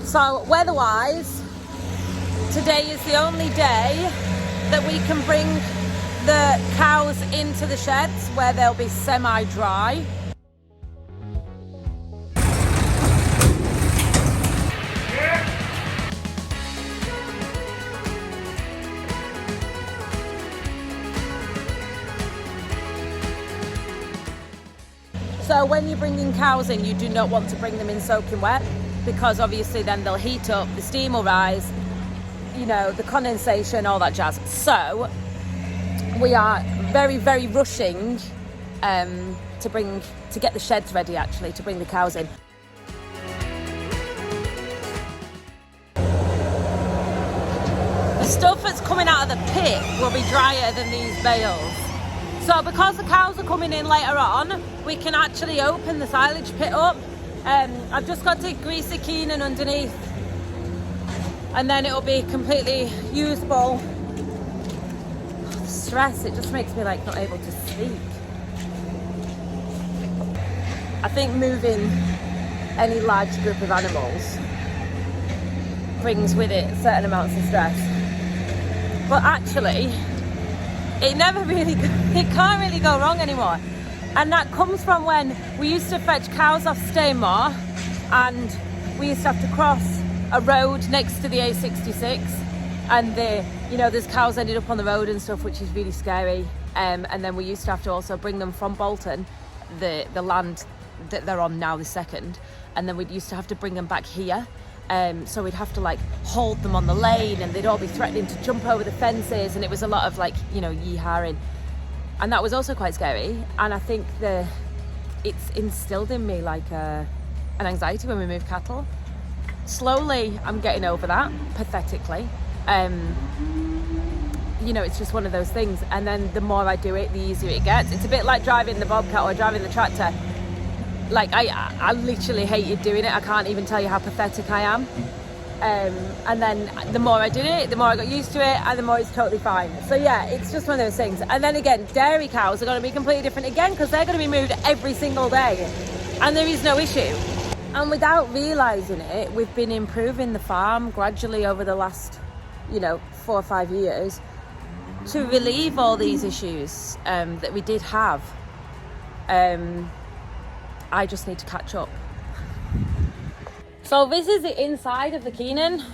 So weather-wise, today is the only day that we can bring the cows into the sheds where they'll be semi-dry. So when you're bringing cows in, you do not want to bring them in soaking wet, because obviously then they'll heat up, the steam will rise, you know, the condensation, all that jazz. So we are very, very rushing to get the sheds ready, actually, to bring the cows in. The stuff that's coming out of the pit will be drier than these bales. So because the cows are coming in later on, we can actually open the silage pit up. I've just got to grease the keenan underneath, and then it'll be completely usable. The stress, it just makes me like not able to sleep. I think moving any large group of animals brings with it certain amounts of stress. But actually, it can't really go wrong anymore. And that comes from when we used to fetch cows off Staymore, and we used to have to cross a road next to the A66, and there's cows ended up on the road and stuff, which is really scary. And then we used to have to also bring them from Bolton, the land that they're on now, the second, and then we used to have to bring them back here. So we'd have to like hold them on the lane, and they'd all be threatening to jump over the fences, and it was a lot of like, yee-hawing, and that was also quite scary. And I think it's instilled in me like an anxiety when we move cattle. Slowly I'm getting over that, pathetically. It's just one of those things, and then the more I do it, the easier it gets. It's a bit like driving the bobcat or driving the tractor. Like I literally hated doing it. I can't even tell you how pathetic I am. And then the more I did it, the more I got used to it, and the more it's totally fine. So yeah, it's just one of those things. And then again, dairy cows are going to be completely different again, because they're going to be moved every single day, and there is no issue. And without realising it, we've been improving the farm gradually over the last, 4 or 5 years to relieve all these issues that we did have. I just need to catch up. So this is the inside of the Keenan.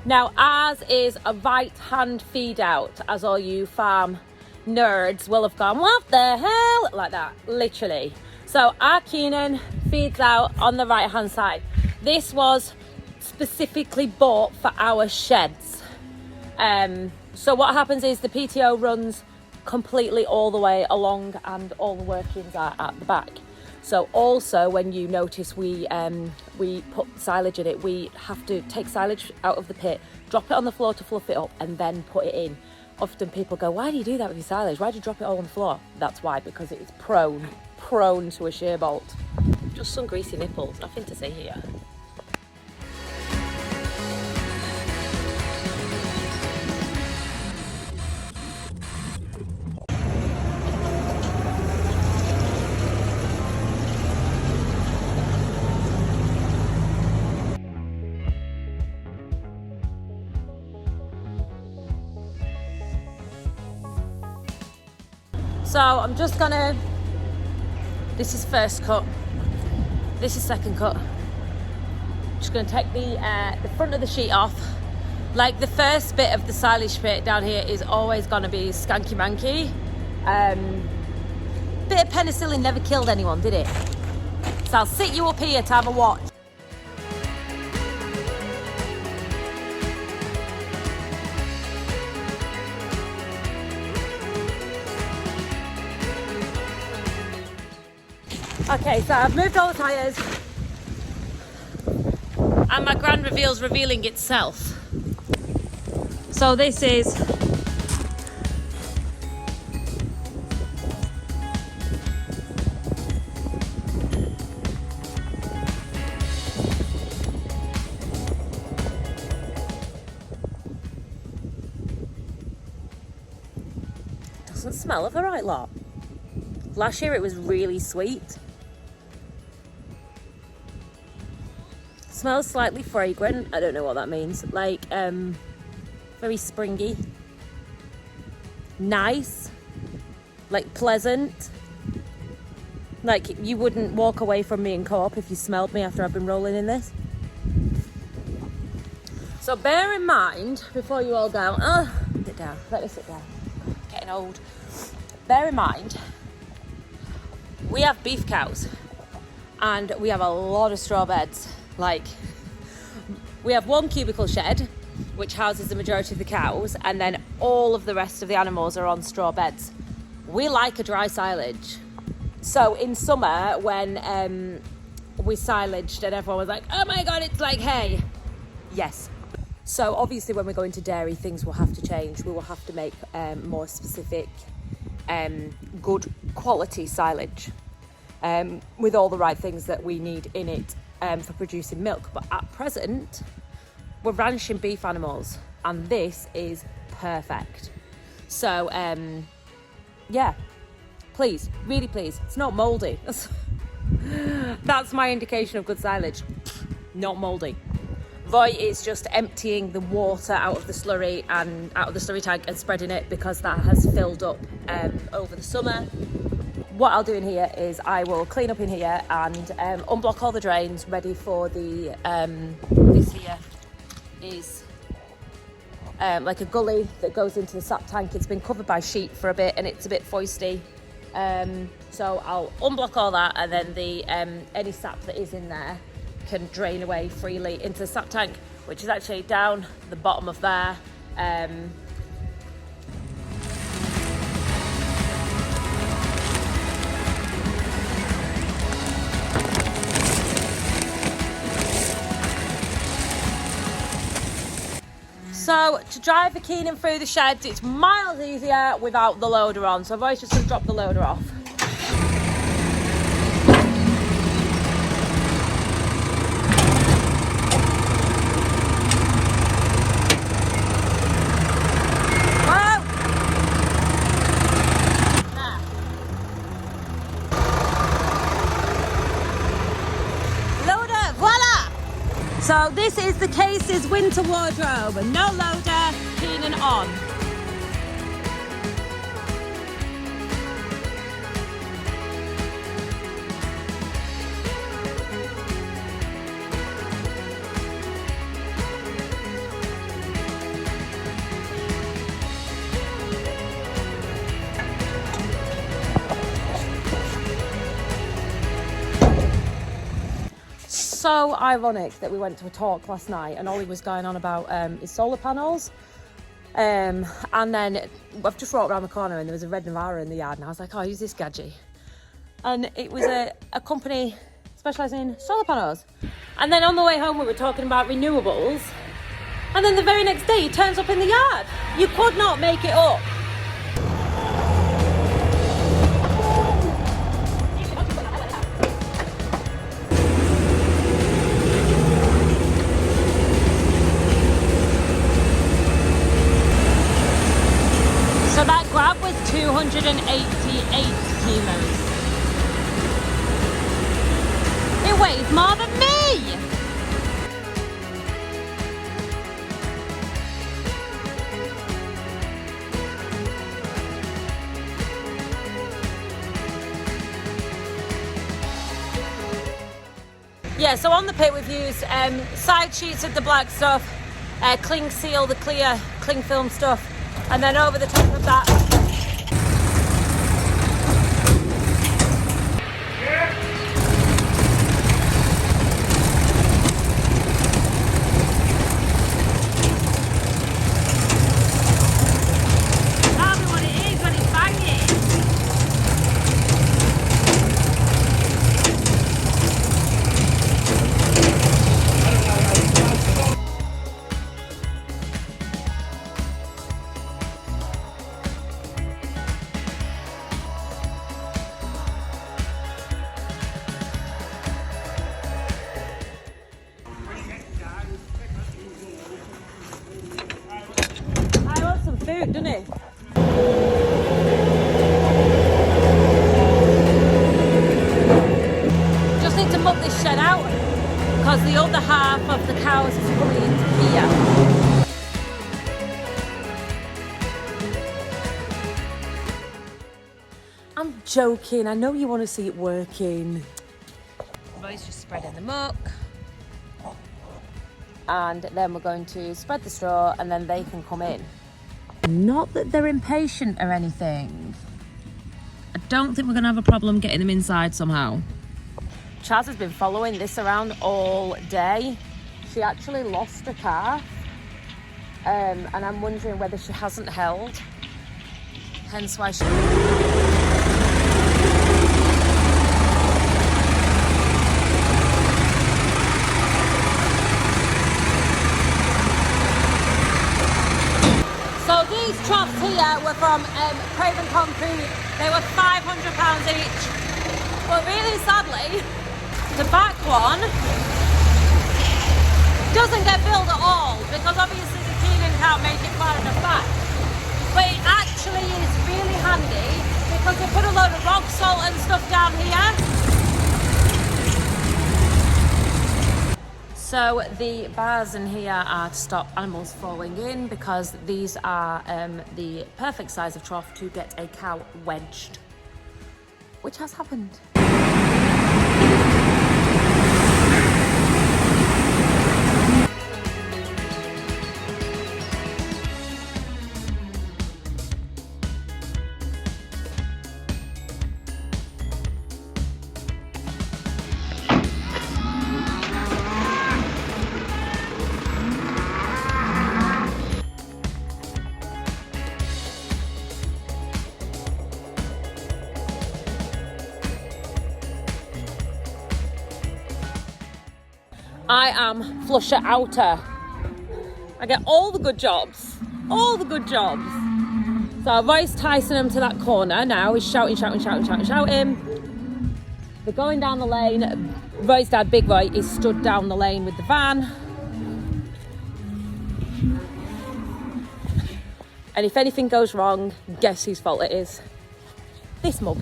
Now ours is a right-hand feed out, as all you farm nerds will have gone, what the hell? Like that, literally. So our Keenan feeds out on the right-hand side. This was specifically bought for our sheds. So what happens is the PTO runs completely all the way along, and all the workings are at the back. So also, when you notice we put silage in it, we have to take silage out of the pit, drop it on the floor to fluff it up, and then put it in. Often people go, why do you do that with your silage? Why do you drop it all on the floor? That's why, because it is prone to a shear bolt. Just some greasy nipples, nothing to see here. So I'm just gonna, this is first cut, this is second cut. Just gonna take the front of the sheet off. Like the first bit of the silage pit down here is always gonna be skanky manky. Bit of penicillin never killed anyone, did it? So I'll sit you up here to have a watch. Okay, so I've moved all the tyres, and my grand reveal's revealing itself. So this is doesn't smell of the right lot. Last year it was really sweet. Smells slightly fragrant. I don't know what that means. Like, very springy. Nice. Like, pleasant. Like, you wouldn't walk away from me in Co-op if you smelled me after I've been rolling in this. So bear in mind, before you all go, sit down, let me sit down, getting old. Bear in mind, we have beef cows and we have a lot of straw beds. Like, we have one cubicle shed, which houses the majority of the cows, and then all of the rest of the animals are on straw beds. We like a dry silage. So in summer, when we silaged and everyone was like, oh my God, it's like hay. Yes. So obviously when we go into dairy, things will have to change. We will have to make more specific, good quality silage with all the right things that we need in it for producing milk. But at present, we're ranching beef animals and this is perfect. So yeah, please, really please, it's not mouldy. That's my indication of good silage, not mouldy. Voy is just emptying the water out of the slurry tank and spreading it because that has filled up over the summer. What I'll do in here is I will clean up in here and unblock all the drains ready for the, this here is like a gully that goes into the sap tank. It's been covered by sheet for a bit and it's a bit foisty. So I'll unblock all that and then the any sap that is in there can drain away freely into the sap tank, which is actually down the bottom of there. So to drive the Keenan through the sheds, it's miles easier without the loader on. So I've always just dropped the loader off. So this is the Case's winter wardrobe. No loader, Keenan on. So ironic that we went to a talk last night and Ollie was going on about his solar panels. And then I've just walked around the corner and there was a red Navara in the yard and I was like, oh, who's this gadget? And it was a company specialising in solar panels. And then on the way home we were talking about renewables. And then the very next day he turns up in the yard. You could not make it up. So that grab was 288 kilos. It weighs more than me! Yeah, so on the pit we've used side sheets of the black stuff, cling seal, the clear cling film stuff, and then over the top of that tell me what it is when it's banging. Food, doesn't it? Just need to muck this shed out because the other half of the cows is coming into here. I'm joking, I know you want to see it working. Roy's just spreading the muck. And then we're going to spread the straw and then they can come in. Not that they're impatient or anything. I don't think we're going to have a problem getting them inside somehow. Chaz has been following this around all day. She actually lost a calf. And I'm wondering whether she hasn't held. Hence why she... So these troughs here were from Craven Concrete. They were £500 each. But really sadly, the back one doesn't get filled at all because obviously the cleaning can't make it far enough back. But it actually is really handy because we put a load of rock salt and stuff down here. So the bars in here are to stop animals falling in because these are the perfect size of trough to get a cow wedged, which has happened. I am flusher outer. I get all the good jobs. All the good jobs. So Roy's Tyson him to that corner now. He's shouting, shouting, shouting, shouting, shouting. They're going down the lane. Roy's dad, Big Roy, is stood down the lane with the van. And if anything goes wrong, guess whose fault it is? This mug.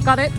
Got it.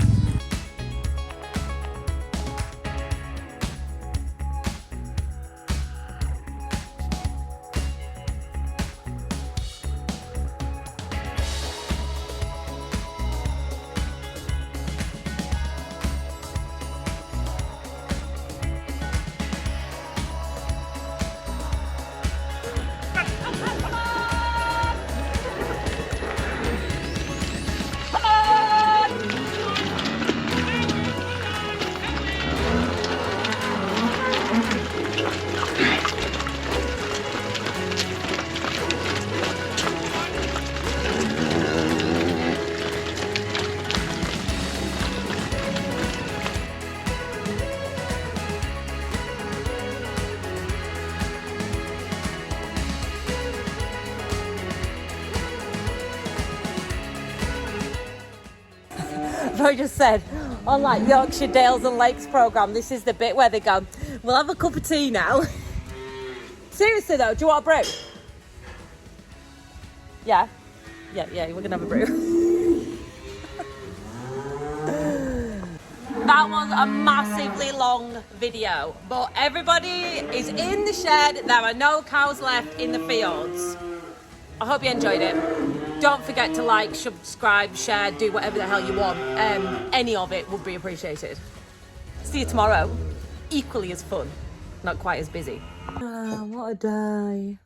Roy just said, on like Yorkshire Dales and Lakes programme, this is the bit where they go, we'll have a cup of tea now. Seriously though, do you want a brew? Yeah, we're gonna have a brew. That was a massively long video, but everybody is in the shed. There are no cows left in the fields. I hope you enjoyed it. Don't forget to like, subscribe, share, do whatever the hell you want. Any of it would be appreciated. See you tomorrow. Equally as fun, not quite as busy. Ah, what a day.